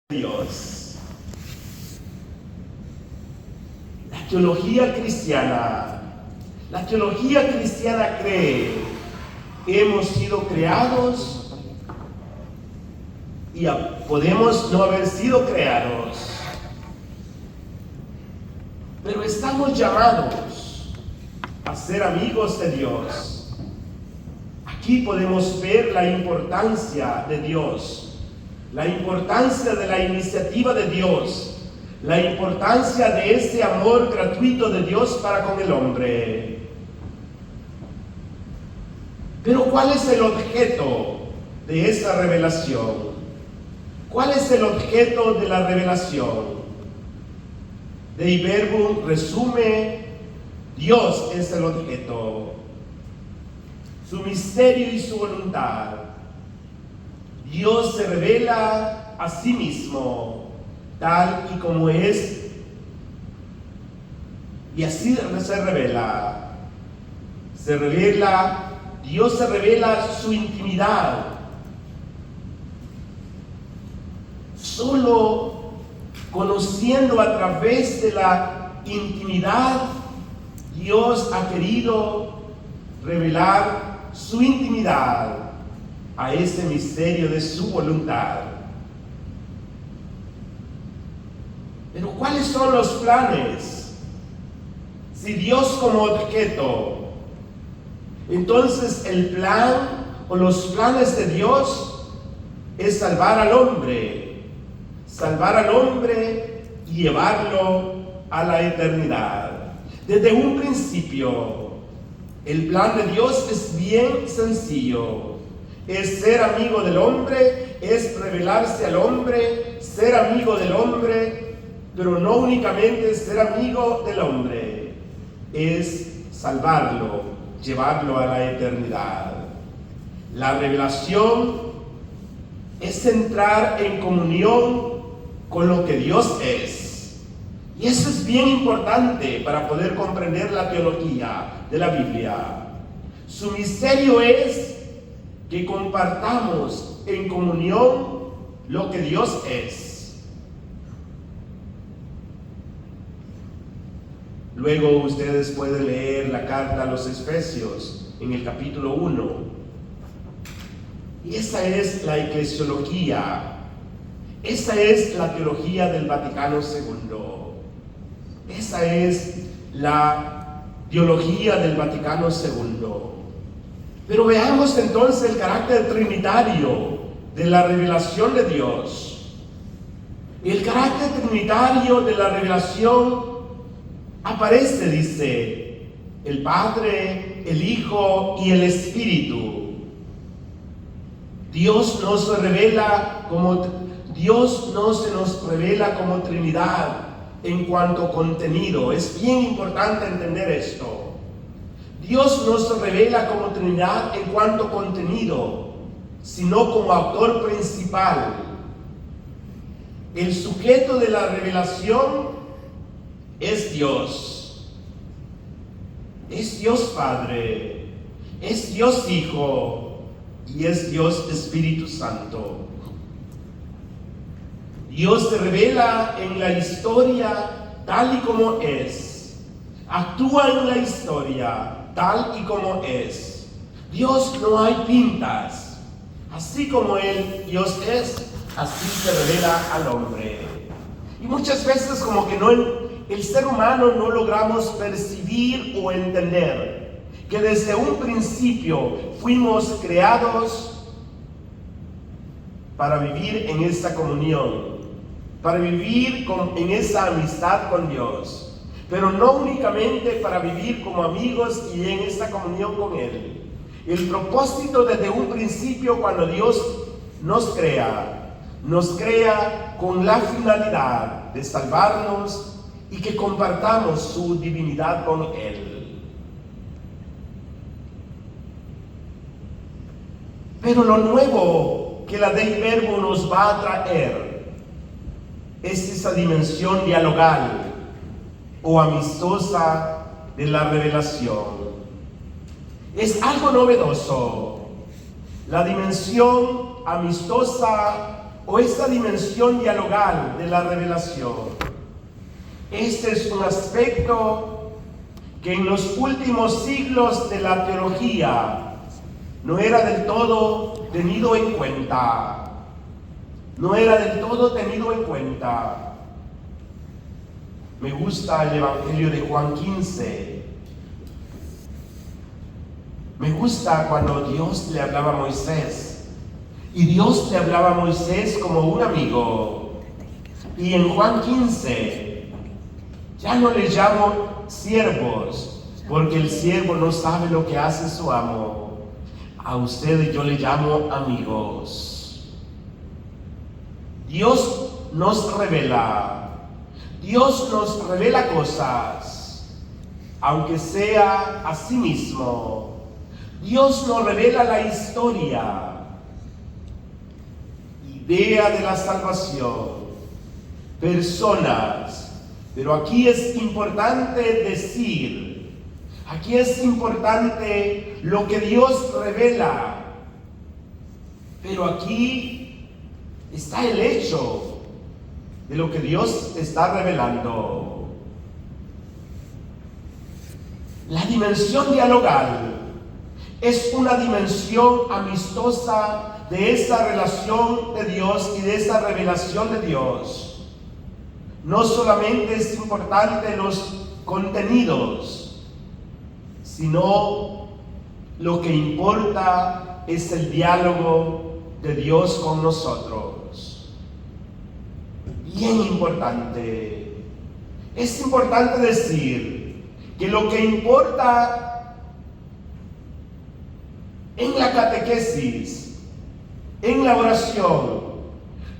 Dios. La teología cristiana cree que hemos sido creados y podemos no haber sido creados, pero estamos llamados a ser amigos de Dios. Aquí podemos ver la importancia de Dios, la importancia de la iniciativa de Dios, la importancia de ese amor gratuito de Dios para con el hombre. Pero ¿cuál es el objeto de esta revelación? ¿Cuál es el objeto de la revelación? Dei Verbum resume: Dios es el objeto, su misterio y su voluntad. Dios se revela a sí mismo, tal y como es, y así se revela. Dios se revela su intimidad. Solo conociendo a través de la intimidad, Dios ha querido revelar su intimidad a ese misterio de su voluntad. Pero ¿cuáles son los planes? Si Dios como objeto, entonces el plan o los planes de Dios es salvar al hombre y llevarlo a la eternidad. Desde un principio, el plan de Dios es bien sencillo. Es ser amigo del hombre, es revelarse al hombre, ser amigo del hombre, pero no únicamente ser amigo del hombre, es salvarlo, llevarlo a la eternidad. La revelación es entrar en comunión con lo que Dios es. Y eso es bien importante para poder comprender la teología de la Biblia. Su misterio es que compartamos en comunión lo que Dios es. Luego ustedes pueden leer la carta a los Efesios en el capítulo 1. Y esa es la eclesiología. Esa es la teología del Vaticano II. Esa es la teología del Vaticano II. Pero veamos entonces el carácter trinitario de la revelación de Dios. El carácter trinitario de la revelación aparece, dice, el Padre, el Hijo y el Espíritu. Dios no se nos revela como Trinidad en cuanto a contenido. Es bien importante entender esto. Dios no se revela como Trinidad en cuanto a contenido, sino como autor principal. El sujeto de la revelación es Dios. Es Dios Padre, es Dios Hijo y es Dios Espíritu Santo. Dios se revela en la historia tal y como es. Actúa en la historia tal y como es. Dios no hay pintas. Así como Dios es, así se revela al hombre. Y muchas veces como que el ser humano no logramos percibir o entender que desde un principio fuimos creados para vivir en esta comunión, para vivir en esa amistad con Dios. Pero no únicamente para vivir como amigos y en esta comunión con Él. El propósito desde un principio, cuando Dios nos crea con la finalidad de salvarnos y que compartamos su divinidad con Él. Pero lo nuevo que la Dei Verbum nos va a traer es esa dimensión dialogal o amistosa de la revelación. Es algo novedoso. La dimensión amistosa o esta dimensión dialogal de la revelación. Este es un aspecto que en los últimos siglos de la teología no era del todo tenido en cuenta. No era del todo tenido en cuenta. Me gusta el Evangelio de Juan 15. Me gusta cuando Dios le hablaba a Moisés. Y Dios le hablaba a Moisés como un amigo. Y en Juan 15, ya no le llamo siervos, porque el siervo no sabe lo que hace su amo. A ustedes yo le llamo amigos. Dios nos revela. Dios nos revela cosas, aunque sea a sí mismo. Dios nos revela la historia, idea de la salvación, personas. Pero aquí es importante decir, aquí es importante lo que Dios revela. Pero aquí está el hecho de lo que Dios está revelando. La dimensión dialogal es una dimensión amistosa de esa relación de Dios y de esa revelación de Dios. No solamente es importante los contenidos, sino lo que importa es el diálogo de Dios con nosotros. Bien importante. Es importante decir que lo que importa en la catequesis, en la oración,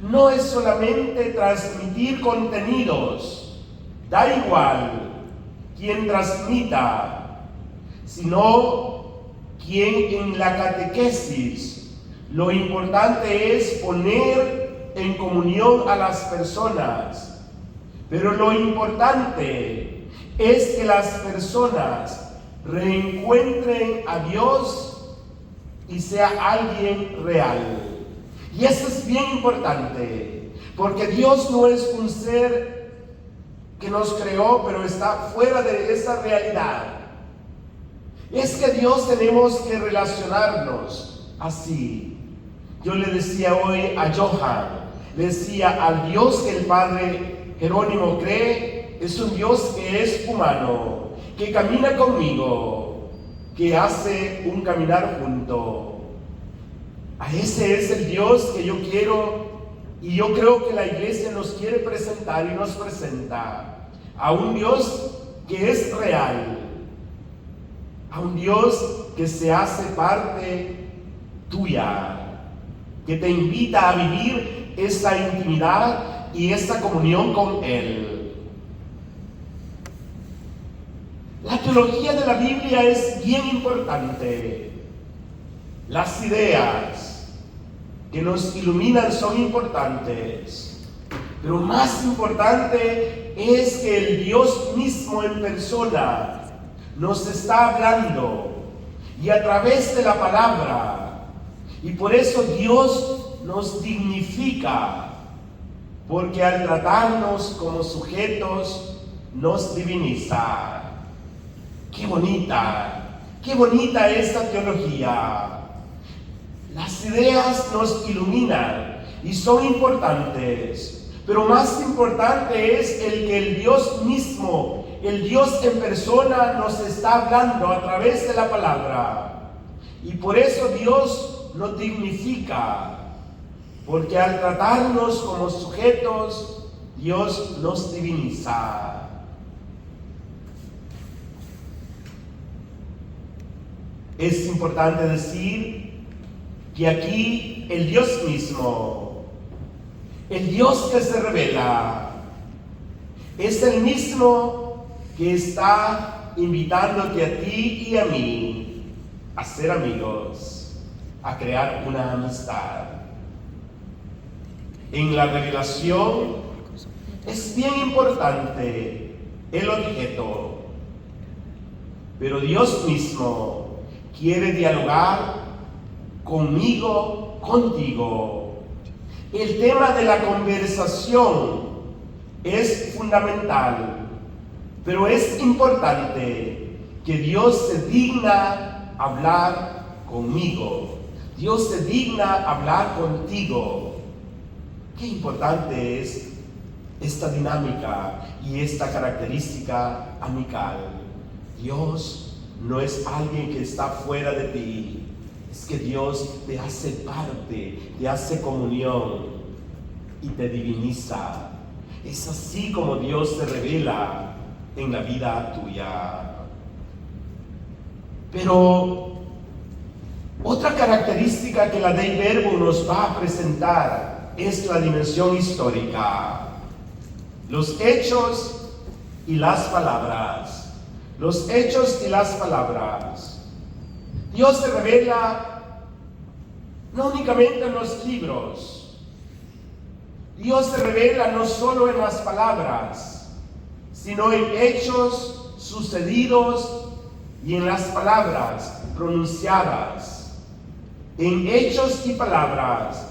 no es solamente transmitir contenidos, da igual quien transmita, sino quien en la catequesis, lo importante es poner en comunión a las personas. Pero lo importante es que las personas reencuentren a Dios y sea alguien real. Y eso es bien importante, porque Dios no es un ser que nos creó, pero está fuera de esa realidad. Es que Dios tenemos que relacionarnos así. Yo le decía hoy a Johan, le decía, al Dios que el Padre Jerónimo cree, es un Dios que es humano, que camina conmigo, que hace un caminar junto. A ese es el Dios que yo quiero, y yo creo que la iglesia nos quiere presentar y nos presenta a un Dios que es real, a un Dios que se hace parte tuya, que te invita a vivir esta intimidad y esta comunión con Él. La teología de la Biblia es bien importante. Las ideas que nos iluminan son importantes, pero más importante es que el Dios mismo en persona nos está hablando, y a través de la palabra. Y por eso Dios nos dignifica, porque al tratarnos como sujetos nos diviniza. ¡Qué bonita esta teología! Las ideas nos iluminan y son importantes, pero más importante es el que el Dios mismo, el Dios en persona, nos está hablando a través de la palabra. Y por eso Dios nos dignifica, porque al tratarnos como sujetos, Dios nos diviniza. Es importante decir que aquí el Dios mismo, el Dios que se revela, es el mismo que está invitándote a ti y a mí a ser amigos, a crear una amistad. En la revelación es bien importante el objeto, pero Dios mismo quiere dialogar conmigo, contigo. el tema de la conversación es fundamental, pero es importante que Dios se digna hablar conmigo. Dios se digna hablar contigo. Qué importante es esta dinámica y esta característica amical. Dios no es alguien que está fuera de ti. Es que Dios te hace parte, te hace comunión y te diviniza. Es así como Dios se revela en la vida tuya. Pero otra característica que la Dei Verbum nos va a presentar es la dimensión histórica. Los hechos y las palabras. Los hechos y las palabras. Dios se revela no únicamente en los libros. Dios se revela no solo en las palabras, sino en hechos sucedidos y en las palabras pronunciadas. En hechos y palabras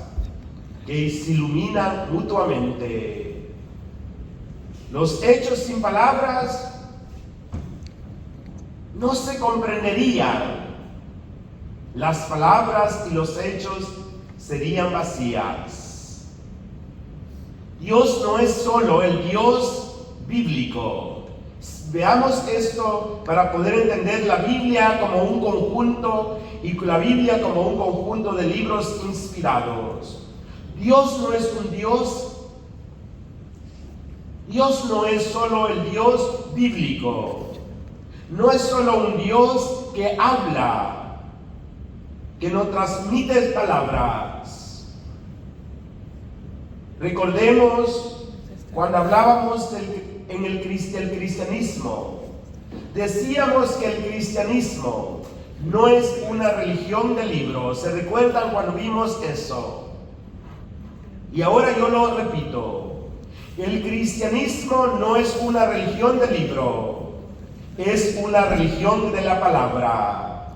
que se iluminan mutuamente. Los hechos sin palabras no se comprenderían. Las palabras y los hechos serían vacías. Dios no es solo el Dios bíblico. Veamos esto para poder entender la Biblia como un conjunto y la Biblia como un conjunto de libros inspirados. Dios no es un Dios. Dios no es solo el Dios bíblico. No es solo un Dios que habla, que no transmite palabras. Recordemos cuando hablábamos del cristianismo, decíamos que el cristianismo no es una religión de libros. ¿Se recuerdan cuando vimos eso? Y ahora yo lo repito. El cristianismo no es una religión de libro, es una religión de la palabra.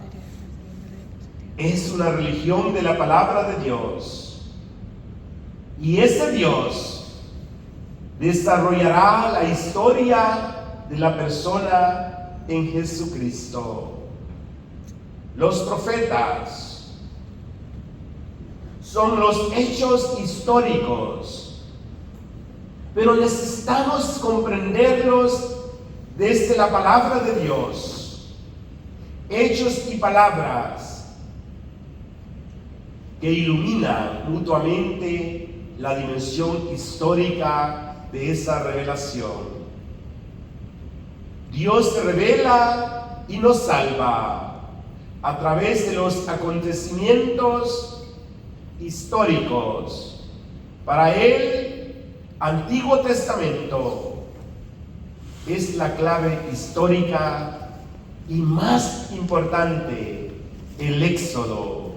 Es una religión de la palabra de Dios. Y ese Dios desarrollará la historia de la persona en Jesucristo. Los profetas son los hechos históricos, pero necesitamos comprenderlos desde la palabra de Dios. Hechos y palabras que iluminan mutuamente la dimensión histórica de esa revelación. Dios se revela y nos salva a través de los acontecimientos históricos. Para Él, Antiguo Testamento es la clave histórica y más importante, el Éxodo.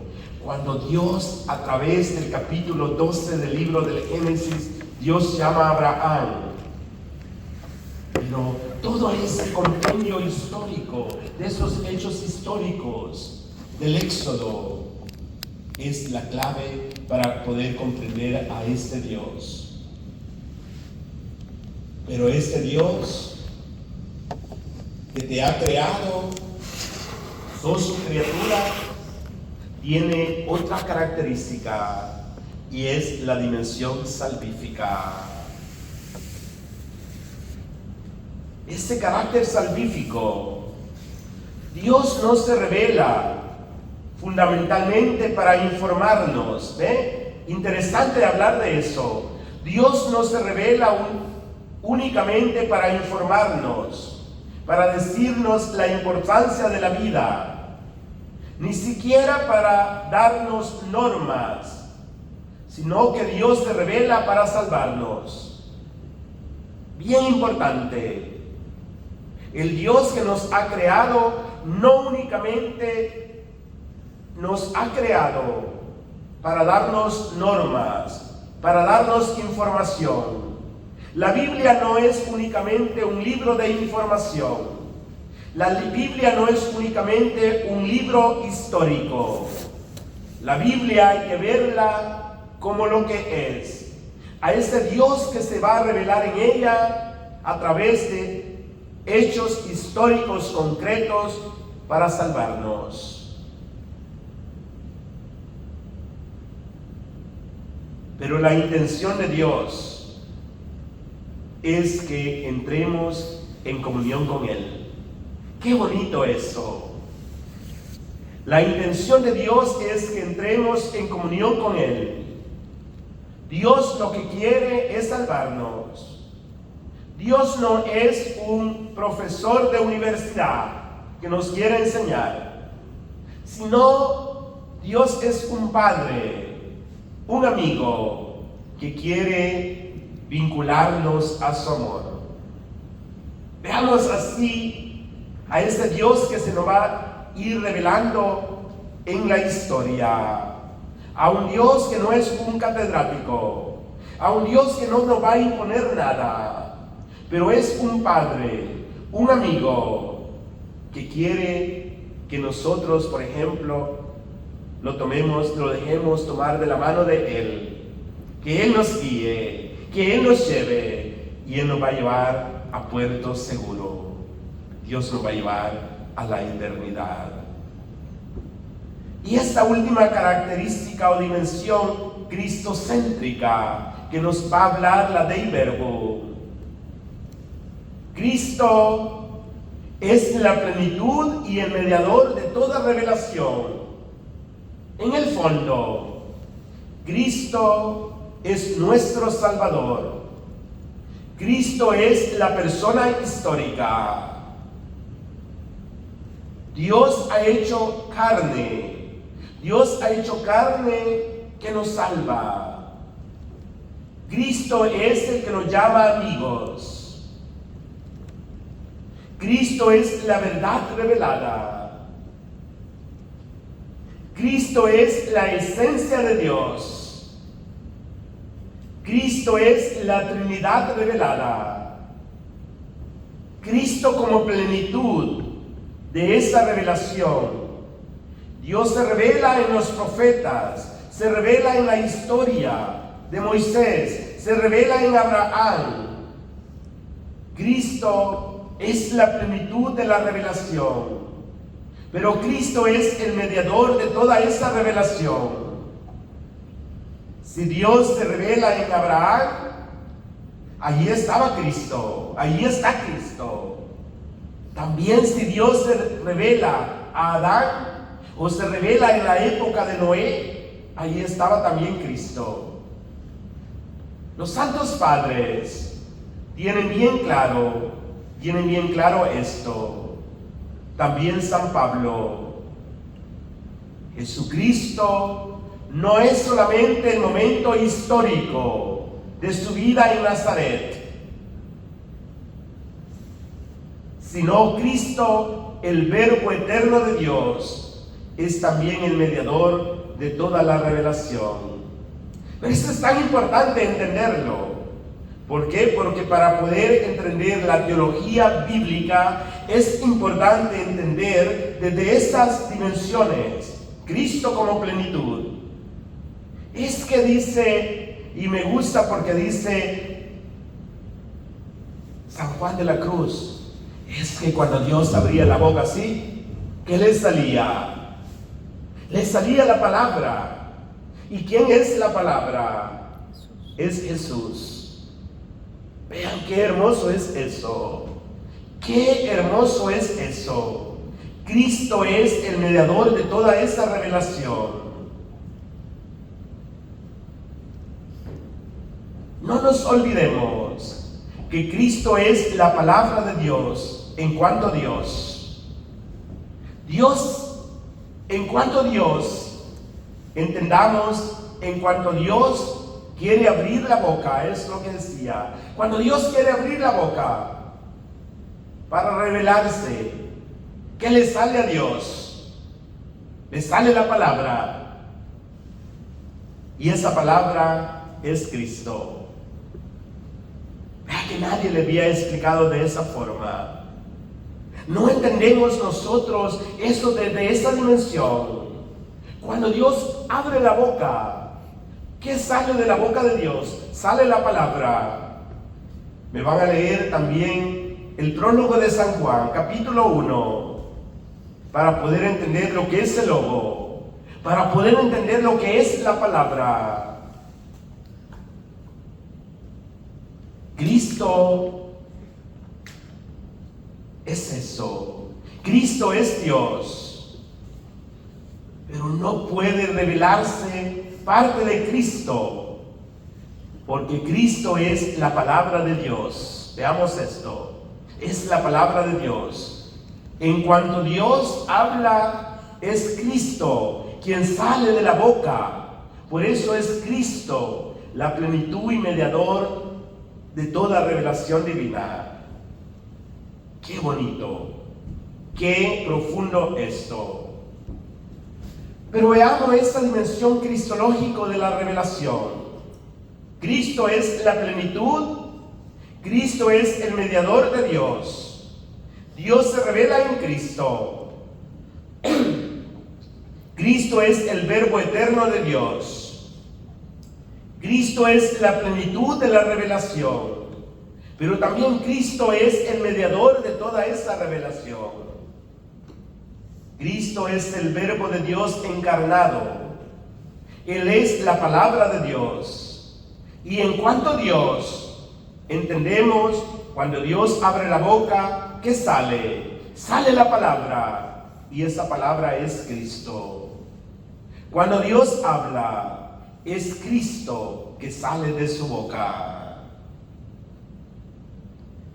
Cuando Dios, a través del capítulo 12 del libro del Génesis, Dios llama a Abraham. Pero todo ese compendio histórico, de esos hechos históricos del Éxodo, es la clave para poder comprender a este Dios. Pero este Dios que te ha creado, sos su criatura, tiene otra característica y es la dimensión salvífica. Ese carácter salvífico, Dios no se revela fundamentalmente para informarnos. Interesante hablar de eso. Dios no se revela únicamente para informarnos, para decirnos la importancia de la vida, ni siquiera para darnos normas, sino que Dios se revela para salvarnos. Bien importante, el Dios que nos ha creado no únicamente nos ha creado para darnos normas, para darnos información. La Biblia no es únicamente un libro de información. La Biblia no es únicamente un libro histórico. La Biblia hay que verla como lo que es, a ese Dios que se va a revelar en ella a través de hechos históricos concretos para salvarnos. Pero la intención de Dios es que entremos en comunión con Él. ¡Qué bonito eso! La intención de Dios es que entremos en comunión con Él. Dios lo que quiere es salvarnos. Dios no es un profesor de universidad que nos quiere enseñar, sino Dios es un padre, un amigo que quiere vincularnos a su amor. Veamos así a ese Dios que se nos va a ir revelando en la historia. A un Dios que no es un catedrático, a un Dios que no nos va a imponer nada, pero es un padre, un amigo que quiere que nosotros, por ejemplo, lo dejemos tomar de la mano de Él, que Él nos guíe, que Él nos lleve y Él nos va a llevar a puerto seguro. Dios nos va a llevar a la eternidad. Y esta última característica o dimensión cristocéntrica que nos va a hablar la Dei Verbo. Cristo es la plenitud y el mediador de toda revelación. En el fondo, Cristo es nuestro Salvador. Cristo es la persona histórica. Dios ha hecho carne. Dios ha hecho carne que nos salva. Cristo es el que nos llama amigos. Cristo es la verdad revelada. Cristo es la esencia de Dios. Cristo es la Trinidad revelada. Cristo como plenitud de esa revelación. Dios se revela en los profetas, se revela en la historia de Moisés, se revela en Abraham. Cristo es la plenitud de la revelación, pero Cristo es el mediador de toda esa revelación. Si Dios se revela en Abraham, allí estaba Cristo, allí está Cristo. También si Dios se revela a Adán, o se revela en la época de Noé, ahí estaba también Cristo. Los santos padres tienen bien claro esto. También San Pablo. Jesucristo no es solamente el momento histórico de su vida en Nazaret, sino Cristo, el Verbo eterno de Dios, es también el mediador de toda la revelación. Pero esto es tan importante entenderlo. ¿Por qué? Porque para poder entender la teología bíblica es importante entender desde estas dimensiones Cristo como plenitud. Es que dice, y me gusta porque dice San Juan de la Cruz, es que cuando Dios abría la boca así, ¿qué le salía? Le salía la palabra. ¿Y quién es la palabra? Es Jesús. Vean qué hermoso es eso. Qué hermoso es eso. Cristo es el mediador de toda esa revelación. No nos olvidemos que Cristo es la palabra de Dios en cuanto a Dios. Dios, en cuanto a Dios, entendamos, en cuanto a Dios quiere abrir la boca, es lo que decía. Cuando Dios quiere abrir la boca para revelarse, ¿qué le sale a Dios? Le sale la palabra. Y esa palabra es Cristo. Vea que nadie le había explicado de esa forma. No entendemos nosotros eso desde esa dimensión. Cuando Dios abre la boca, ¿Qué sale de la boca de Dios? Sale la palabra. Me van a leer también el prólogo de San Juan, capítulo 1, para poder entender lo que es el logo, para poder entender lo que es la palabra. Cristo es eso. Cristo es Dios, pero no puede revelarse parte de Cristo, porque Cristo es la palabra de Dios. Veamos esto, es la palabra de Dios. En cuanto Dios habla, es Cristo quien sale de la boca. Por eso es Cristo la plenitud y mediador de toda revelación divina. Qué bonito, qué profundo esto. Pero veamos esta dimensión cristológica de la revelación. Cristo es la plenitud, Cristo es el mediador de Dios. Dios se revela en Cristo. Cristo es el verbo eterno de Dios. Cristo es la plenitud de la revelación. Pero también Cristo es el mediador de toda esa revelación. Cristo es el verbo de Dios encarnado. Él es la palabra de Dios. Y en cuanto a Dios, entendemos, cuando Dios abre la boca, ¿qué sale? Sale la palabra. Y esa palabra es Cristo. Cuando Dios habla, es Cristo que sale de su boca.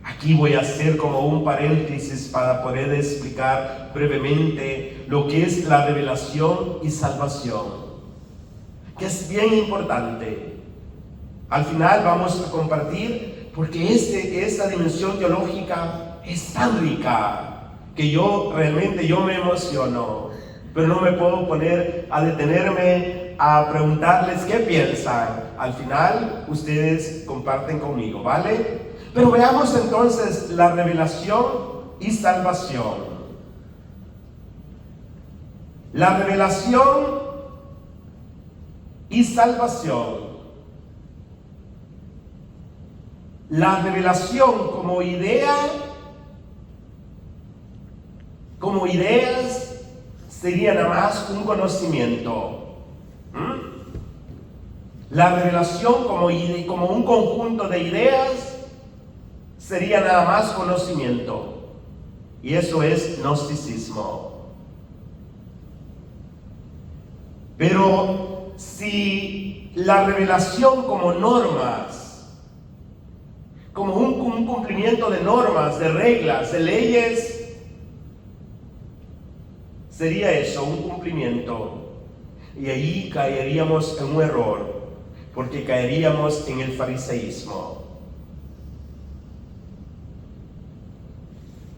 Aquí voy a hacer como un paréntesis para poder explicar brevemente lo que es la revelación y salvación, que es bien importante. Al final vamos a compartir, porque esta dimensión teológica es tan rica que yo realmente me emociono, pero no me puedo poner a detenerme a preguntarles qué piensan. Al final ustedes comparten conmigo, ¿vale? Pero veamos entonces la revelación y salvación. La revelación y salvación. La revelación como idea, como ideas, sería nada más un conocimiento. La revelación como un conjunto de ideas sería nada más conocimiento. Y eso es gnosticismo. Pero si la revelación como normas, como un cumplimiento de normas, de reglas, de leyes, sería eso, un cumplimiento. Y ahí caeríamos en un error, porque caeríamos en el fariseísmo.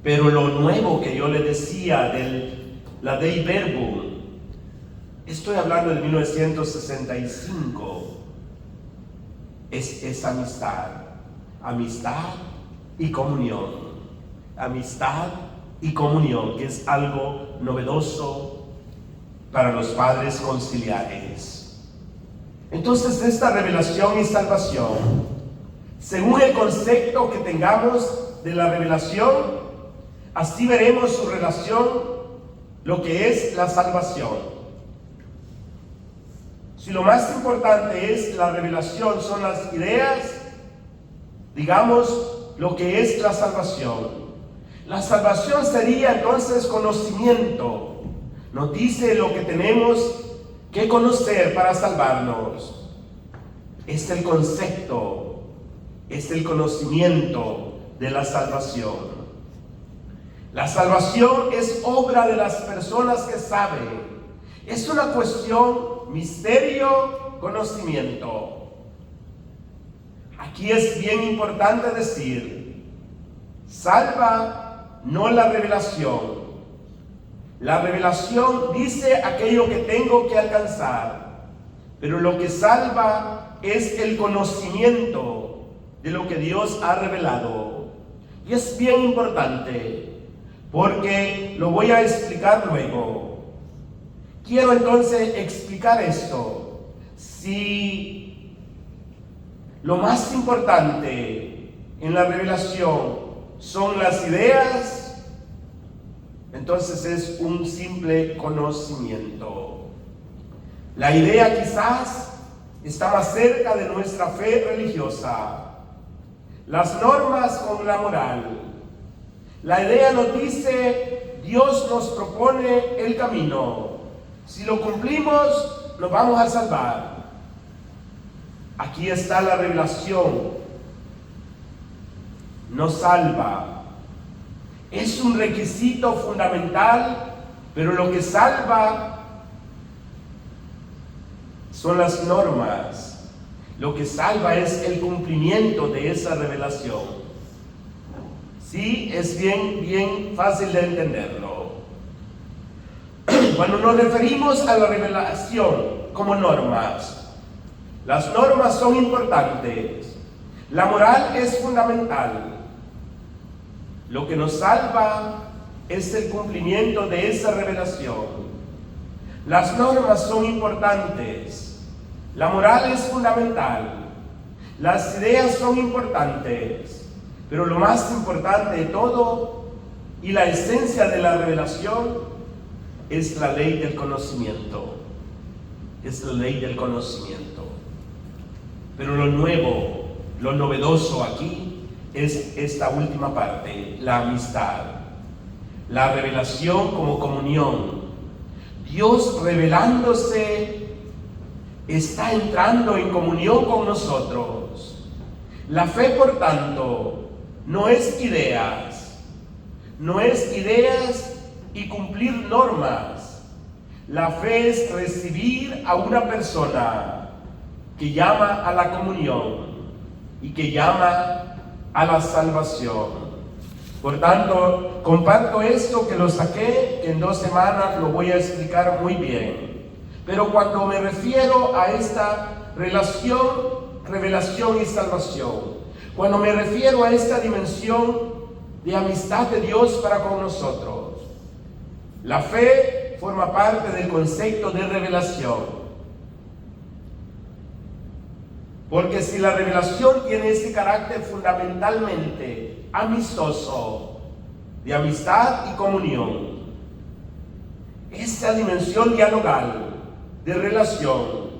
Pero lo nuevo que yo le decía de la Dei Verbum, estoy hablando de 1965, es amistad. Amistad y comunión. Amistad y comunión, que es algo novedoso para los padres conciliares. Entonces, esta revelación y salvación, según el concepto que tengamos de la revelación, así veremos su relación, lo que es la salvación. Si lo más importante es la revelación, son las ideas, digamos, lo que es la salvación. La salvación sería entonces conocimiento. Nos dice lo que tenemos que conocer para salvarnos. Es el concepto, es el conocimiento de la salvación. La salvación es obra de las personas que saben. Es una cuestión, misterio, conocimiento. Aquí es bien importante decir, salva no la revelación. La revelación dice aquello que tengo que alcanzar, pero lo que salva es el conocimiento de lo que Dios ha revelado. Y es bien importante, porque lo voy a explicar luego. Quiero entonces explicar esto. Si lo más importante en la revelación son las ideas, entonces es un simple conocimiento. La idea quizás está más cerca de nuestra fe religiosa. Las normas con la moral. La idea nos dice, Dios nos propone el camino. Si lo cumplimos, nos vamos a salvar. Aquí está la revelación. Nos salva. Es un requisito fundamental, pero lo que salva son las normas. Lo que salva es el cumplimiento de esa revelación. Sí, es bien fácil de entenderlo. Cuando nos referimos a la revelación como normas, las normas son importantes. La moral es fundamental. Lo que nos salva es el cumplimiento de esa revelación. Las normas son importantes. La moral es fundamental. Las ideas son importantes. Pero lo más importante de todo y la esencia de la revelación es la ley del conocimiento. Es la ley del conocimiento. Pero lo nuevo, lo novedoso aquí es esta última parte, la amistad. La revelación como comunión. Dios revelándose está entrando en comunión con nosotros. La fe, por tanto, no es ideas y cumplir normas. La fe es recibir a una persona que llama a la comunión y que llama a la salvación. Por tanto, comparto esto que lo saqué, que en 2 semanas lo voy a explicar muy bien. Pero cuando me refiero a esta relación, revelación y salvación, cuando me refiero a esta dimensión de amistad de Dios para con nosotros, la fe forma parte del concepto de revelación. Porque si la revelación tiene ese carácter fundamentalmente amistoso, de amistad y comunión, esa dimensión dialogal de relación,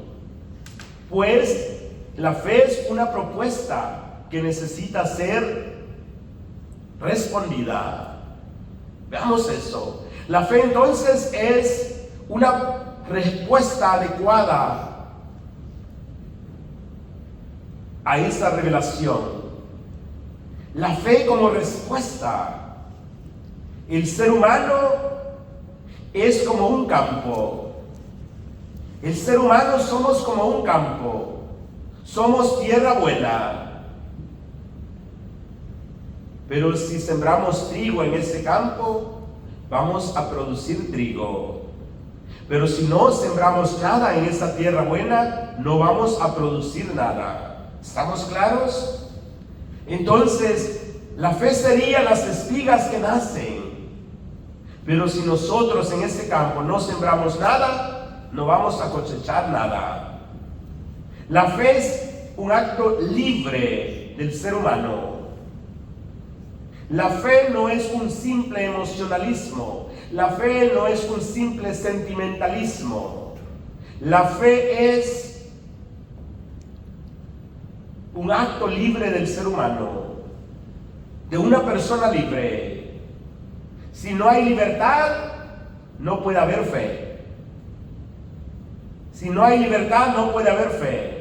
pues la fe es una propuesta que necesita ser respondida. Veamos eso. La fe entonces es una respuesta adecuada a esa revelación. La fe como respuesta. El ser humano es como un campo. El ser humano somos como un campo. Somos tierra buena. Pero si sembramos trigo en ese campo, vamos a producir trigo. Pero si no sembramos nada en esa tierra buena, no vamos a producir nada. ¿Estamos claros? Entonces, la fe sería las espigas que nacen. Pero si nosotros en ese campo no sembramos nada, no vamos a cosechar nada. La fe es un acto libre del ser humano. La fe no es un simple emocionalismo. La fe no es un simple sentimentalismo. La fe es un acto libre del ser humano, de una persona libre. Si no hay libertad, no puede haber fe. Si no hay libertad, no puede haber fe.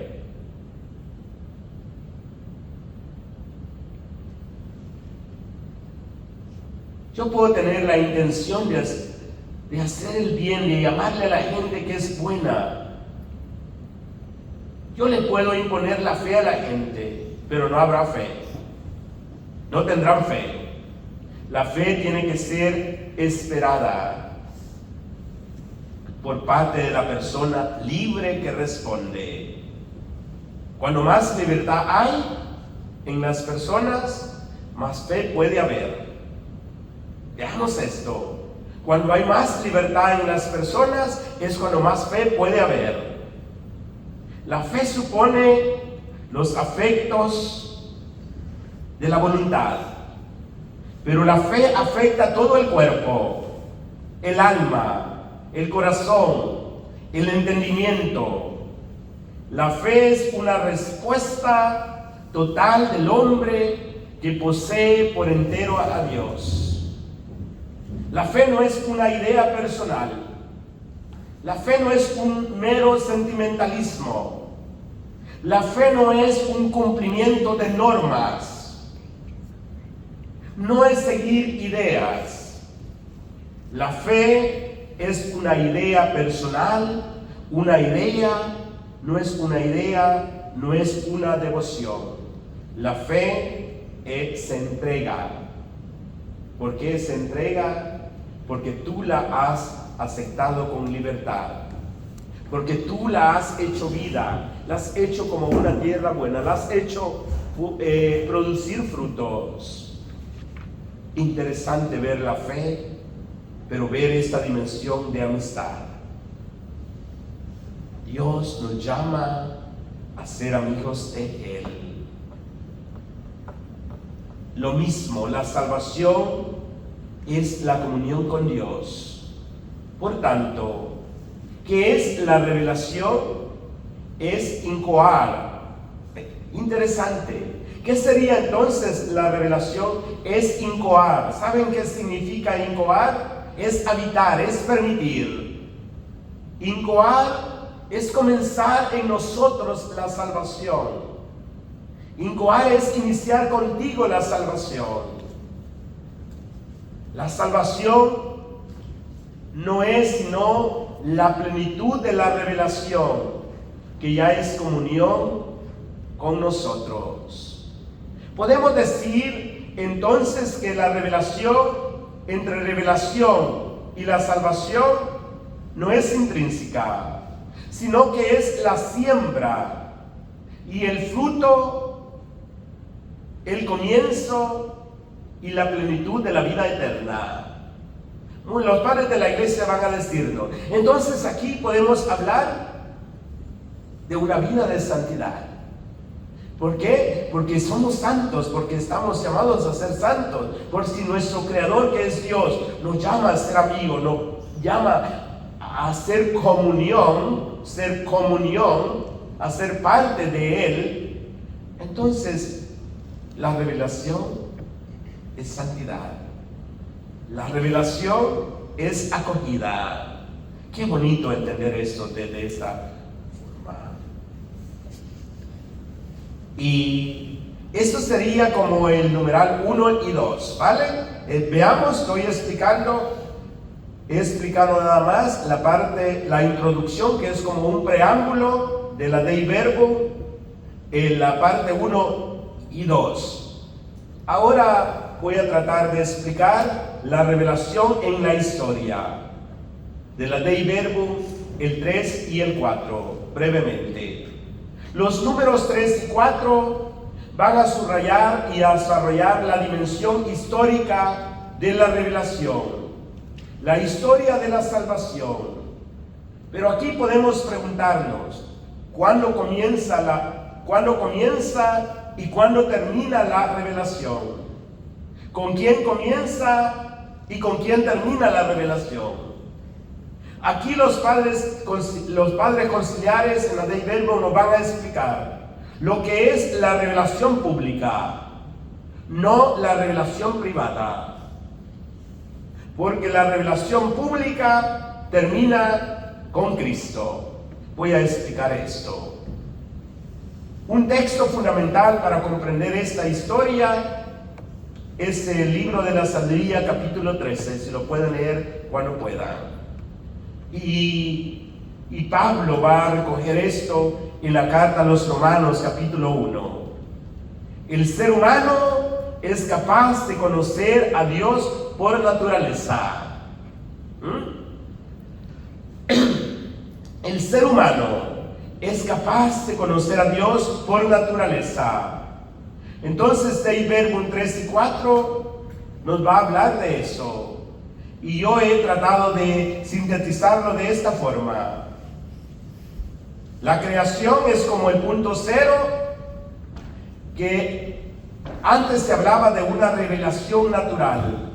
Yo puedo tener la intención de hacer el bien, de llamarle a la gente que es buena. Yo le puedo imponer la fe a la gente, pero no habrá fe. No tendrán fe. La fe tiene que ser esperada por parte de la persona libre que responde. Cuando más libertad hay en las personas, más fe puede haber. Veamos esto. Cuando hay más libertad en las personas, es cuando más fe puede haber. La fe supone los afectos de la voluntad. Pero la fe afecta todo el cuerpo, el alma, el corazón, el entendimiento. La fe es una respuesta total del hombre que posee por entero a Dios. La fe no es una idea personal. La fe no es un mero sentimentalismo. La fe no es un cumplimiento de normas. No es seguir ideas. La fe es una idea personal, una idea, no es una idea, no es una devoción. La fe se entrega. ¿Por qué se entrega? Porque tú la has aceptado con libertad. Porque tú la has hecho vida, la has hecho como una tierra buena, la has hecho producir frutos. Interesante ver la fe, pero ver esta dimensión de amistad. Dios nos llama a ser amigos de Él. Lo mismo, la salvación es la comunión con Dios. Por tanto, ¿qué es la revelación? Es incoar. Interesante. ¿Qué sería entonces la revelación? Es incoar. ¿Saben qué significa incoar? Es habitar, es permitir. Incoar es comenzar en nosotros la salvación. Incoar es iniciar contigo la salvación. La salvación no es sino la plenitud de la revelación, que ya es comunión con nosotros. Podemos decir entonces que la revelación, entre revelación y la salvación, no es intrínseca, sino que es la siembra y el fruto, el comienzo y la plenitud de la vida eterna. Los padres de la iglesia van a decirnos. Entonces aquí podemos hablar de una vida de santidad. ¿Por qué? Porque somos santos, porque estamos llamados a ser santos. Por si nuestro Creador, que es Dios, nos llama a ser amigos, nos llama a hacer comunión, a ser parte de Él. Entonces, la revelación es santidad. La revelación es acogida. Qué bonito entender esto de esta forma. Y esto sería como el numeral 1 y 2, ¿vale? Veamos, estoy explicando, he explicado nada más la introducción, que es como un preámbulo de la Dei Verbo, en la parte 1 y 2. Ahora voy a tratar de explicar la revelación en la historia de la Dei Verbo, el 3 y el 4, brevemente. Los números 3 y 4 van a subrayar y a desarrollar la dimensión histórica de la revelación, la historia de la salvación. Pero aquí podemos preguntarnos, ¿cuándo comienza y cuándo termina la revelación? ¿Con quién comienza y con quién termina la revelación? Aquí los padres conciliares en la Dei Verbo nos van a explicar lo que es la revelación pública, no la revelación privada. Porque la revelación pública termina con Cristo. Voy a explicar esto. Un texto fundamental para comprender esta historia es el libro de la Sabiduría, capítulo 13, si lo pueden leer cuando puedan. Y Pablo va a recoger esto en la carta a los Romanos, capítulo 1. El ser humano es capaz de conocer a Dios por naturaleza. El ser humano es capaz de conocer a Dios por naturaleza. Entonces, Dei Verbo 3 y 4 nos va a hablar de eso. Y yo he tratado de sintetizarlo de esta forma. La creación es como el punto cero que antes se hablaba de una revelación natural,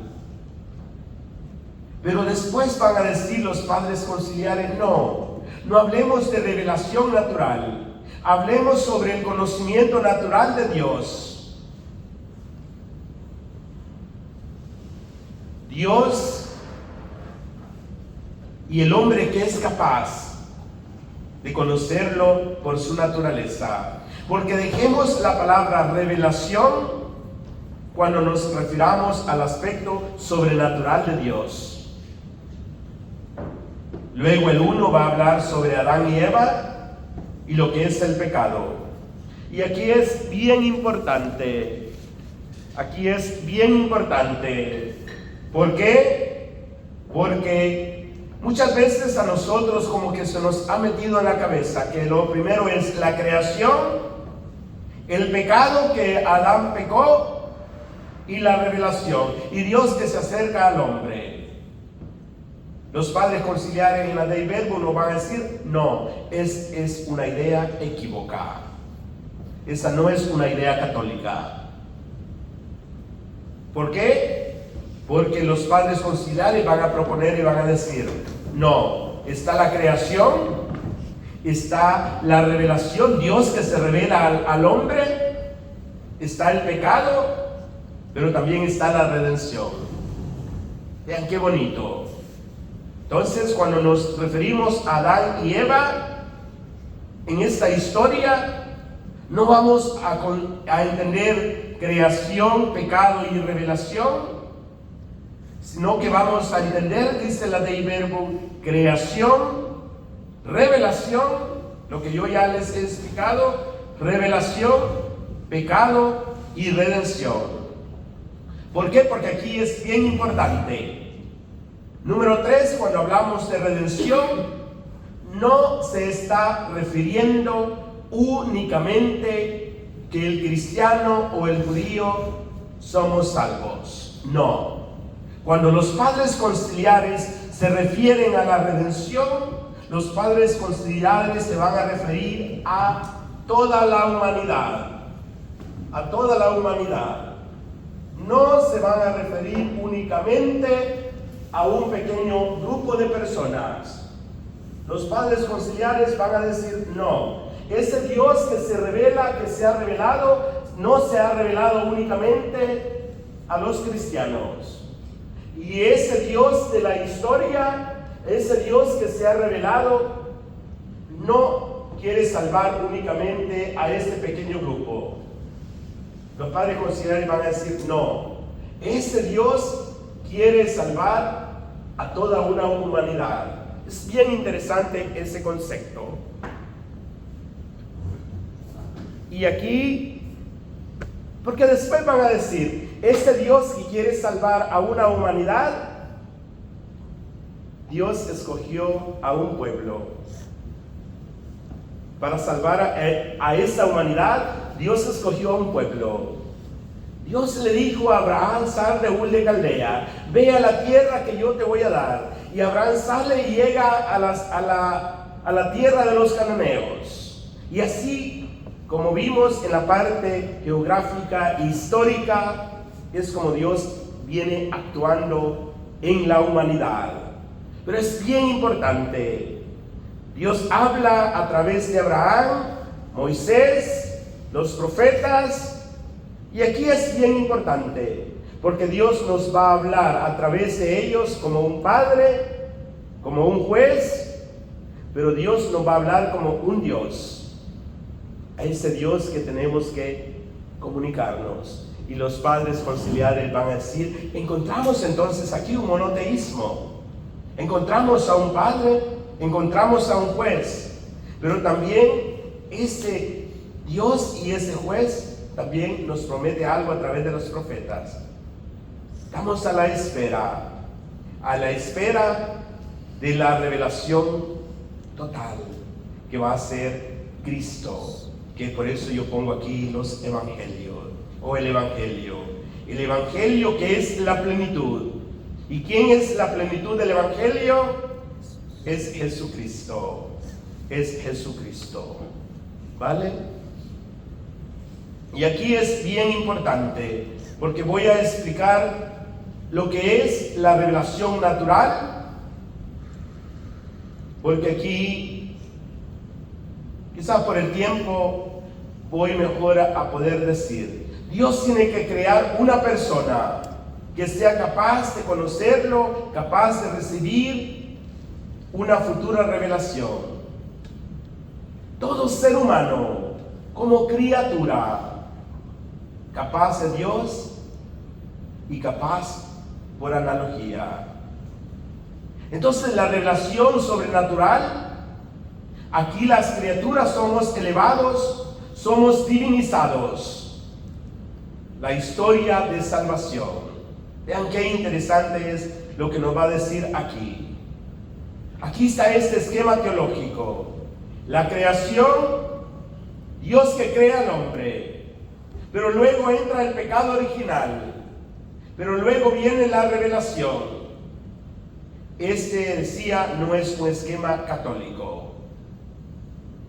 pero después van a decir los padres conciliares, no hablemos de revelación natural, hablemos sobre el conocimiento natural de Dios. Dios y el hombre que es capaz de conocerlo por su naturaleza. Porque dejemos la palabra revelación cuando nos refiramos al aspecto sobrenatural de Dios. Luego el 1 va a hablar sobre Adán y Eva y lo que es el pecado. Y aquí es bien importante. ¿Por qué? Porque muchas veces a nosotros como que se nos ha metido en la cabeza que lo primero es la creación, el pecado que Adán pecó y la revelación, y Dios que se acerca al hombre. Los padres conciliares en la Dei Verbum nos van a decir, no, es una idea equivocada. Esa no es una idea católica. ¿Por qué? Porque los padres conciliares van a proponer y van a decir, no, está la creación, está la revelación, Dios que se revela al hombre, está el pecado, pero también está la redención. Vean qué bonito. Entonces, cuando nos referimos a Adán y Eva, en esta historia, no vamos a entender creación, pecado y revelación, sino que vamos a entender, dice la Dei Verbum, creación, revelación, lo que yo ya les he explicado, revelación, pecado y redención. ¿Por qué? Porque aquí es bien importante. Número 3, cuando hablamos de redención, no se está refiriendo únicamente que el cristiano o el judío somos salvos. No. Cuando los padres conciliares se refieren a la redención, los padres conciliares se van a referir a toda la humanidad. A toda la humanidad. No se van a referir únicamente a un pequeño grupo de personas. Los padres conciliares van a decir, no, ese Dios que se revela, que se ha revelado, no se ha revelado únicamente a los cristianos. Y ese Dios de la historia, ese Dios que se ha revelado, no quiere salvar únicamente a este pequeño grupo. Los padres conciliares van a decir, no, ese Dios quiere salvar a toda una humanidad. Es bien interesante ese concepto. Y aquí, porque después van a decir, ese Dios que quiere salvar a una humanidad, Dios escogió a un pueblo. Para salvar a esa humanidad, Dios escogió a un pueblo. Dios le dijo a Abraham, sal de Ur de Caldea, ve a la tierra que yo te voy a dar. Y Abraham sale y llega a la tierra de los cananeos. Y así, como vimos en la parte geográfica e histórica, es como Dios viene actuando en la humanidad. Pero es bien importante. Dios habla a través de Abraham, Moisés, los profetas. Y aquí es bien importante, porque Dios nos va a hablar a través de ellos como un padre, como un juez, pero Dios nos va a hablar como un Dios. A ese Dios que tenemos que comunicarnos. Y los padres conciliares van a decir, encontramos entonces aquí un monoteísmo. Encontramos a un padre, encontramos a un juez, pero también ese Dios y ese juez también nos promete algo a través de los profetas. Estamos a la espera de la revelación total que va a ser Cristo, que por eso yo pongo aquí los evangelios, o el evangelio que es la plenitud. ¿Y quién es la plenitud del evangelio? Es Jesucristo, ¿vale? Y aquí es bien importante, porque voy a explicar lo que es la revelación natural, porque aquí, quizás por el tiempo, voy mejor a poder decir, Dios tiene que crear una persona que sea capaz de conocerlo, capaz de recibir una futura revelación. Todo ser humano, como criatura, capaz de Dios y capaz por analogía. Entonces la revelación sobrenatural, aquí las criaturas somos elevados, somos divinizados. La historia de salvación. Vean qué interesante es lo que nos va a decir aquí. Aquí está este esquema teológico. La creación, Dios que crea al hombre, pero luego entra el pecado original, pero luego viene la revelación. Este, decía, no es un esquema católico.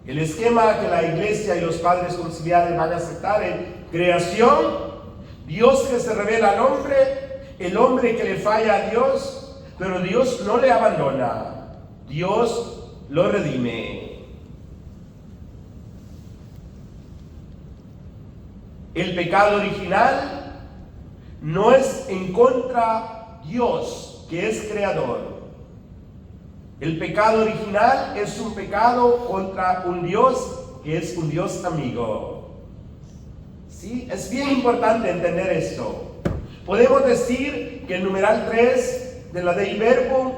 El esquema que la iglesia y los padres conciliares van a aceptar es creación, Dios que se revela al hombre, el hombre que le falla a Dios, pero Dios no le abandona, Dios lo redime. El pecado original no es en contra de Dios, que es creador. El pecado original es un pecado contra un Dios que es un Dios amigo. ¿Sí? Es bien importante entender esto. Podemos decir que en el numeral 3 de la Dei Verbum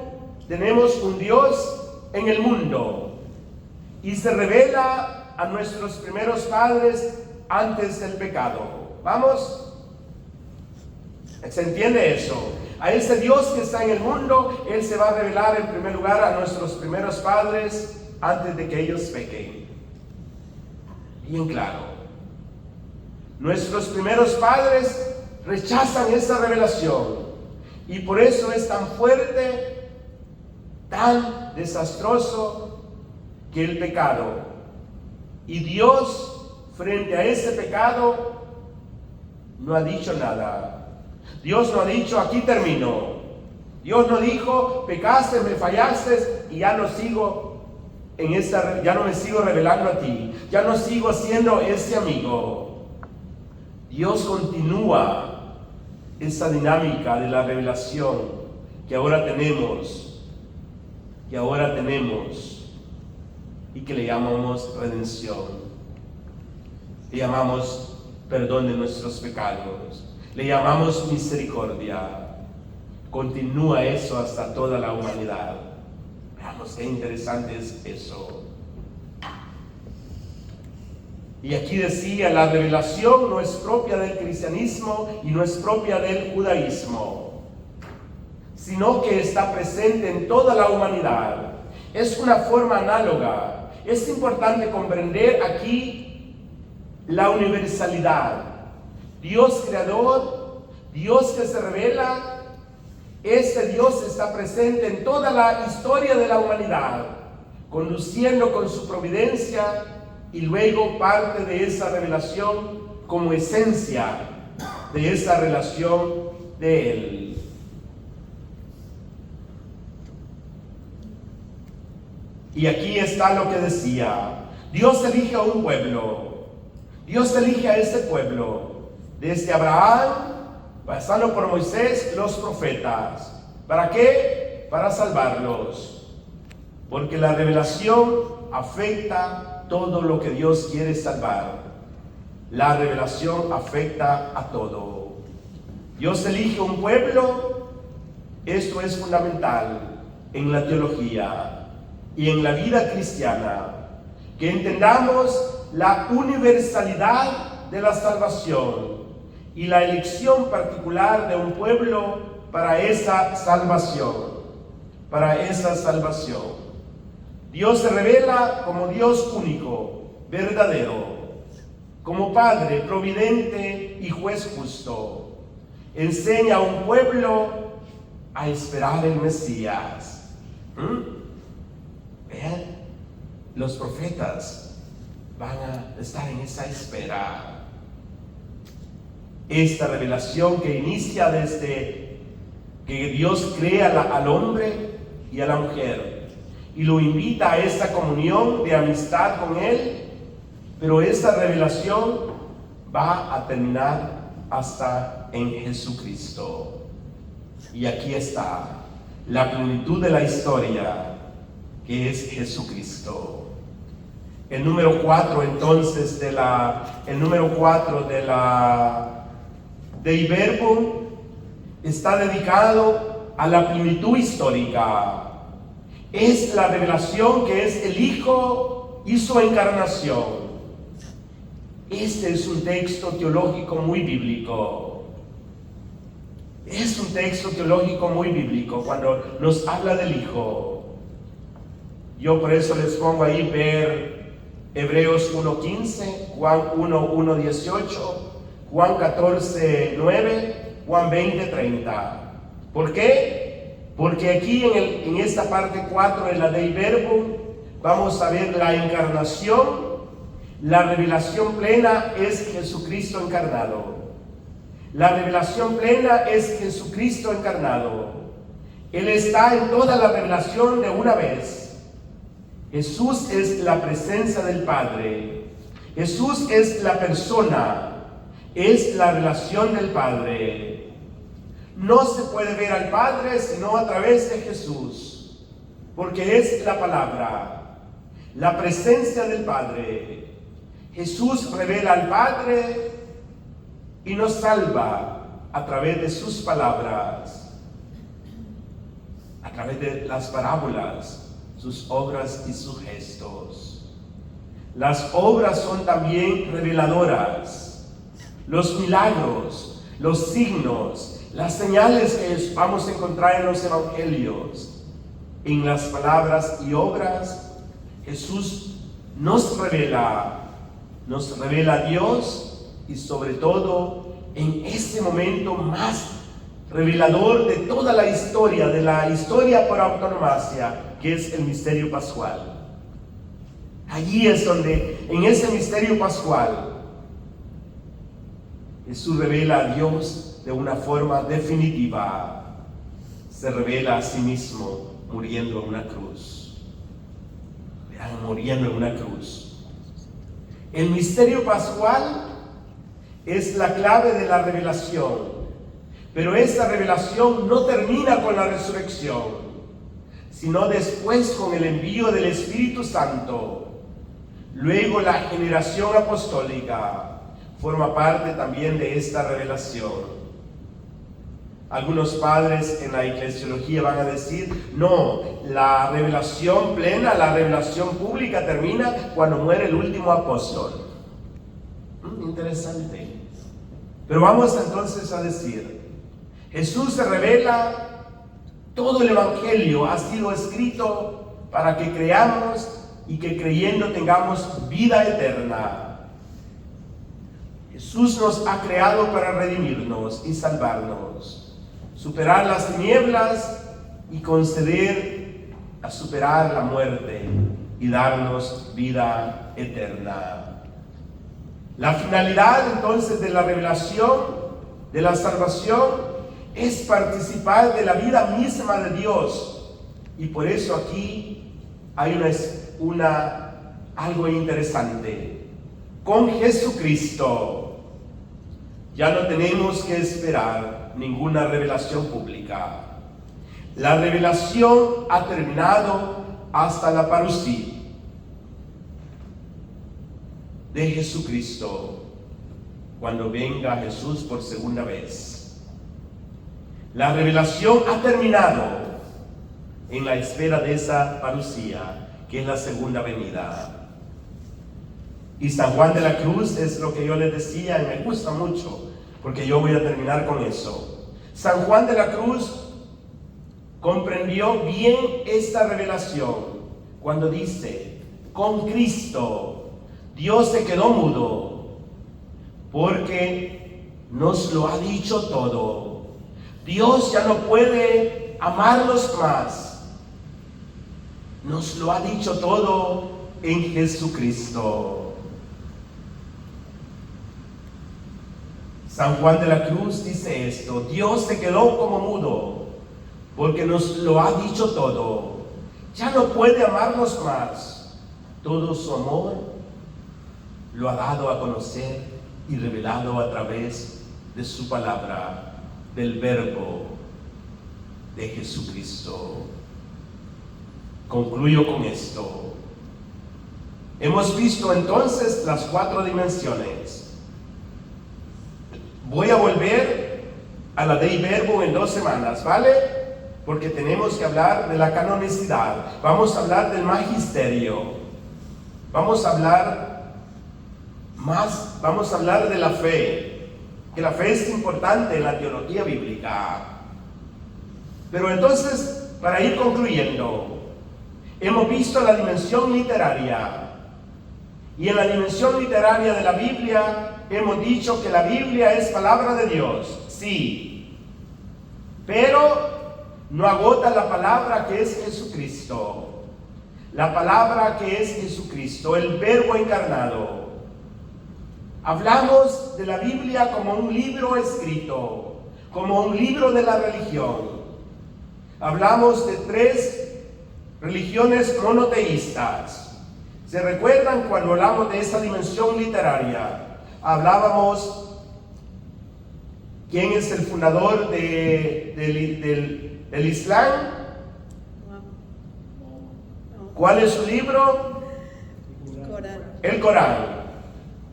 tenemos un Dios en el mundo y se revela a nuestros primeros padres antes del pecado. ¿Vamos? ¿Se entiende eso? A ese Dios que está en el mundo, Él se va a revelar en primer lugar a nuestros primeros padres antes de que ellos pequen. Bien claro. Nuestros primeros padres rechazan esa revelación y por eso es tan fuerte, tan desastroso que el pecado. Y Dios, frente a ese pecado, no ha dicho nada. Dios no ha dicho, aquí termino. Dios no dijo, pecaste, me fallaste y ya no sigo ya no me sigo revelando a ti, ya no sigo siendo ese amigo. Dios continúa esa dinámica de la revelación que ahora tenemos y que le llamamos redención. Le llamamos perdón de nuestros pecados. Le llamamos misericordia. Continúa eso hasta toda la humanidad. Veamos qué interesante es eso. Y aquí decía, la revelación no es propia del cristianismo y no es propia del judaísmo, sino que está presente en toda la humanidad. Es una forma análoga. Es importante comprender aquí la universalidad. Dios creador, Dios que se revela, este Dios está presente en toda la historia de la humanidad, conduciendo con su providencia y luego parte de esa revelación como esencia de esa relación de Él. Y aquí está lo que decía, Dios elige a un pueblo, Dios elige a este pueblo, desde Abraham, pasando por Moisés, los profetas. ¿Para qué? Para salvarlos. Porque la revelación afecta todo lo que Dios quiere salvar. La revelación afecta a todo. Dios elige un pueblo. Esto es fundamental en la teología y en la vida cristiana. Que entendamos la universalidad de la salvación y la elección particular de un pueblo para esa salvación. Dios se revela como Dios único, verdadero, como Padre providente y juez justo. Enseña a un pueblo a esperar el Mesías. Vean, los profetas van a estar en esa espera. esta revelación que inicia desde que Dios crea al hombre y a la mujer y lo invita a esta comunión de amistad con Él, pero esta revelación va a terminar hasta en Jesucristo. Y aquí está la plenitud de la historia, que es Jesucristo. El número 4 entonces del verbo está dedicado a la plenitud histórica. Es la revelación que es el Hijo y su encarnación. Este es un texto teológico muy bíblico. Es un texto teológico muy bíblico cuando nos habla del Hijo. Yo por eso les pongo ahí ver Hebreos 1:15, Juan 1:18, Juan 14:9, Juan 20:30. ¿Por qué? Porque aquí en esta parte 4 de la Dei Verbum vamos a ver la encarnación. La revelación plena es Jesucristo encarnado. La revelación plena es Jesucristo encarnado. Él está en toda la revelación de una vez. Jesús es la presencia del Padre. Jesús es la persona. Es la relación del Padre. No se puede ver al Padre sino a través de Jesús, porque es la palabra, la presencia del Padre. Jesús revela al Padre y nos salva a través de sus palabras, a través de las parábolas, sus obras y sus gestos. Las obras son también reveladoras. Los milagros, los signos, las señales que vamos a encontrar en los evangelios, en las palabras y obras, Jesús nos revela a Dios, y sobre todo en ese momento más revelador de toda la historia, de la historia por antonomasia, que es el misterio pascual. Allí es donde, en ese misterio pascual, Jesús revela a Dios de una forma definitiva. Se revela a sí mismo muriendo en una cruz. Vean, muriendo en una cruz. El misterio pascual es la clave de la revelación, pero esta revelación no termina con la resurrección, sino después con el envío del Espíritu Santo. Luego la generación apostólica forma parte también de esta revelación. Algunos padres en la eclesiología van a decir, no, la revelación plena, la revelación pública termina cuando muere el último apóstol. Interesante. Pero vamos entonces a decir, Jesús se revela, todo el evangelio ha sido escrito para que creamos y que creyendo tengamos vida eterna. Jesús nos ha creado para redimirnos y salvarnos, superar las tinieblas y conceder a superar la muerte y darnos vida eterna. La finalidad entonces de la revelación, de la salvación, es participar de la vida misma de Dios. Y por eso aquí hay algo interesante. Con Jesucristo ya no tenemos que esperar ninguna revelación pública. La revelación ha terminado hasta la parusía de Jesucristo, cuando venga Jesús por segunda vez. La revelación ha terminado en la espera de esa parusía, que es la segunda venida. Y San Juan de la Cruz es lo que yo les decía, y me gusta mucho, porque yo voy a terminar con eso. San Juan de la Cruz comprendió bien esta revelación cuando dice, con Cristo Dios se quedó mudo, porque nos lo ha dicho todo. Dios ya no puede amarnos más. Nos lo ha dicho todo en Jesucristo. San Juan de la Cruz dice esto: Dios se quedó como mudo porque nos lo ha dicho todo. Ya no puede amarnos más. Todo su amor lo ha dado a conocer y revelado a través de su palabra, del Verbo de Jesucristo. Concluyo con esto. Hemos visto entonces las 4 dimensiones. Voy a volver a la Dei Verbum en 2 semanas, ¿vale? Porque tenemos que hablar de la canonicidad. Vamos a hablar del magisterio. Vamos a hablar de la fe. Que la fe es importante en la teología bíblica. Pero entonces, para ir concluyendo, hemos visto la dimensión literaria. Y en la dimensión literaria de la Biblia, hemos dicho que la Biblia es palabra de Dios, sí. Pero no agota la palabra que es Jesucristo. La palabra que es Jesucristo, el Verbo encarnado. Hablamos de la Biblia como un libro escrito, como un libro de la religión. Hablamos de 3 religiones monoteístas. ¿Se recuerdan cuando hablamos de esa dimensión literaria? Hablábamos quién es el fundador del Islam. ¿Cuál es su libro? El Corán.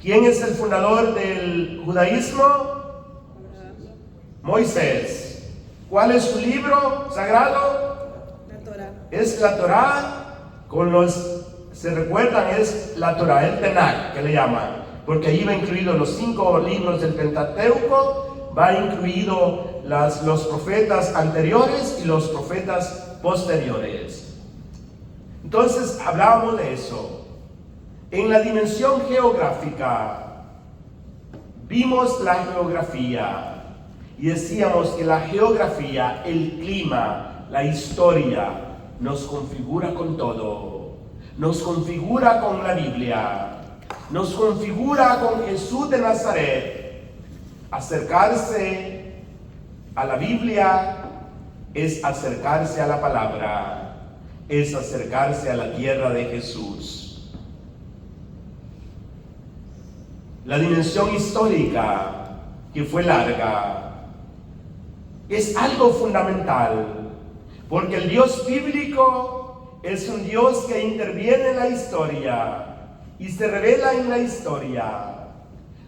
¿Quién es el fundador del judaísmo? Moisés. ¿Cuál es su libro sagrado? La Torá. Es la Torá. Se recuerdan, es la Torá, el Tanakh que le llaman, porque ahí va incluido los 5 libros del Pentateuco, va incluido los profetas anteriores y los profetas posteriores. Entonces hablábamos de eso. En la dimensión geográfica vimos la geografía y decíamos que la geografía, el clima, la historia nos configura con todo. Nos configura con la Biblia, nos configura con Jesús de Nazaret. Acercarse a la Biblia es acercarse a la palabra, es acercarse a la tierra de Jesús. La dimensión histórica, que fue larga, es algo fundamental, porque el Dios bíblico es un Dios que interviene en la historia y se revela en la historia.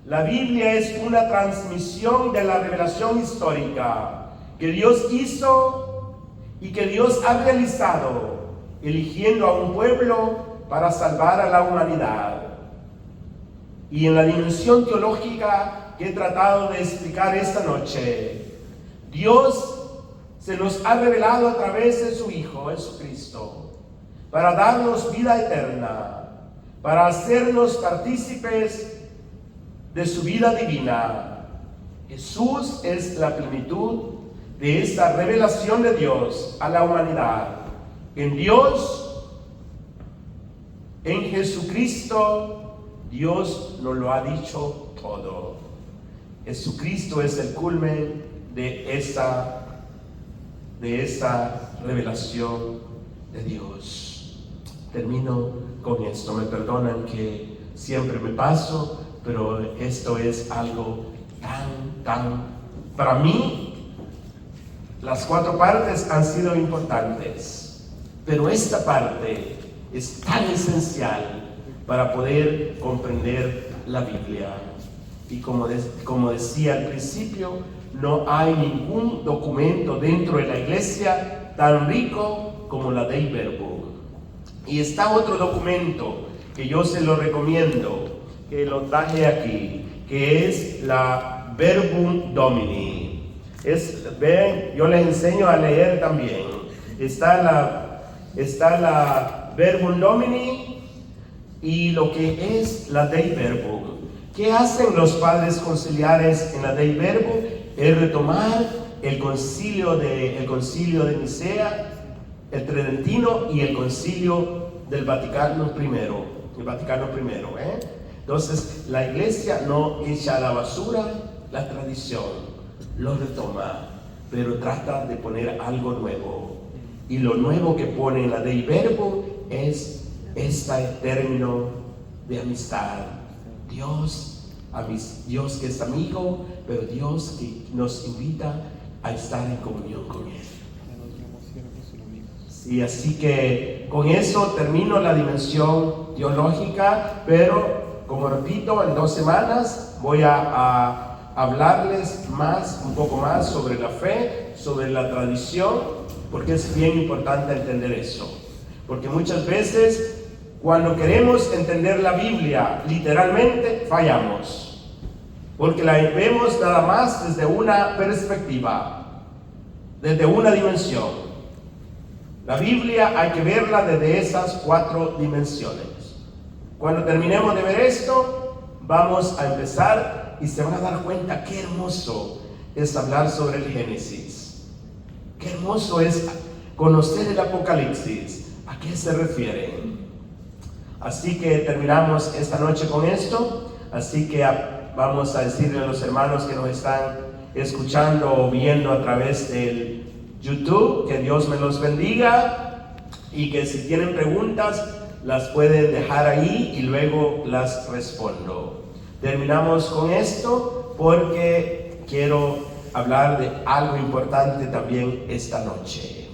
La Biblia es una transmisión de la revelación histórica que Dios hizo y que Dios ha realizado, eligiendo a un pueblo para salvar a la humanidad. Y en la dimensión teológica que he tratado de explicar esta noche, Dios se nos ha revelado a través de su Hijo, Jesucristo, para darnos vida eterna, para hacernos partícipes de su vida divina. Jesús es la plenitud de esta revelación de Dios a la humanidad. En Dios, en Jesucristo, Dios nos lo ha dicho todo. Jesucristo es el culmen de esa revelación de Dios. Termino con esto. Me perdonan que siempre me paso, pero esto es algo tan... Para mí, las 4 partes han sido importantes, pero esta parte es tan esencial para poder comprender la Biblia. Y como decía al principio, no hay ningún documento dentro de la iglesia tan rico como la Dei Verbum. Y está otro documento que yo se lo recomiendo, que lo traje aquí, que es la Verbum Domini. Yo les enseño a leer también. Está la Verbum Domini y lo que es la Dei Verbum. ¿Qué hacen los padres conciliares en la Dei Verbum? Es retomar el concilio de Nicea, el Tridentino y el concilio del Vaticano I. Entonces, la iglesia no echa a la basura la tradición, lo retoma, pero trata de poner algo nuevo. Y lo nuevo que pone en la Dei Verbo es este término de amistad. Dios que es amigo, pero Dios que nos invita a estar en comunión con Él. Sí, así que con eso termino la dimensión teológica, pero como repito, en 2 semanas voy a hablarles un poco más sobre la fe, sobre la tradición, porque es bien importante entender eso. Porque muchas veces cuando queremos entender la Biblia literalmente fallamos, porque la vemos nada más desde una perspectiva, desde una dimensión. La Biblia hay que verla desde esas 4 dimensiones. Cuando terminemos de ver esto, vamos a empezar y se van a dar cuenta qué hermoso es hablar sobre el Génesis. Qué hermoso es conocer el Apocalipsis. ¿A qué se refieren? Así que terminamos esta noche con esto. Así que vamos a decirle a los hermanos que nos están escuchando o viendo a través del YouTube, que Dios me los bendiga, y que si tienen preguntas las pueden dejar ahí y luego las respondo. Terminamos con esto porque quiero hablar de algo importante también esta noche.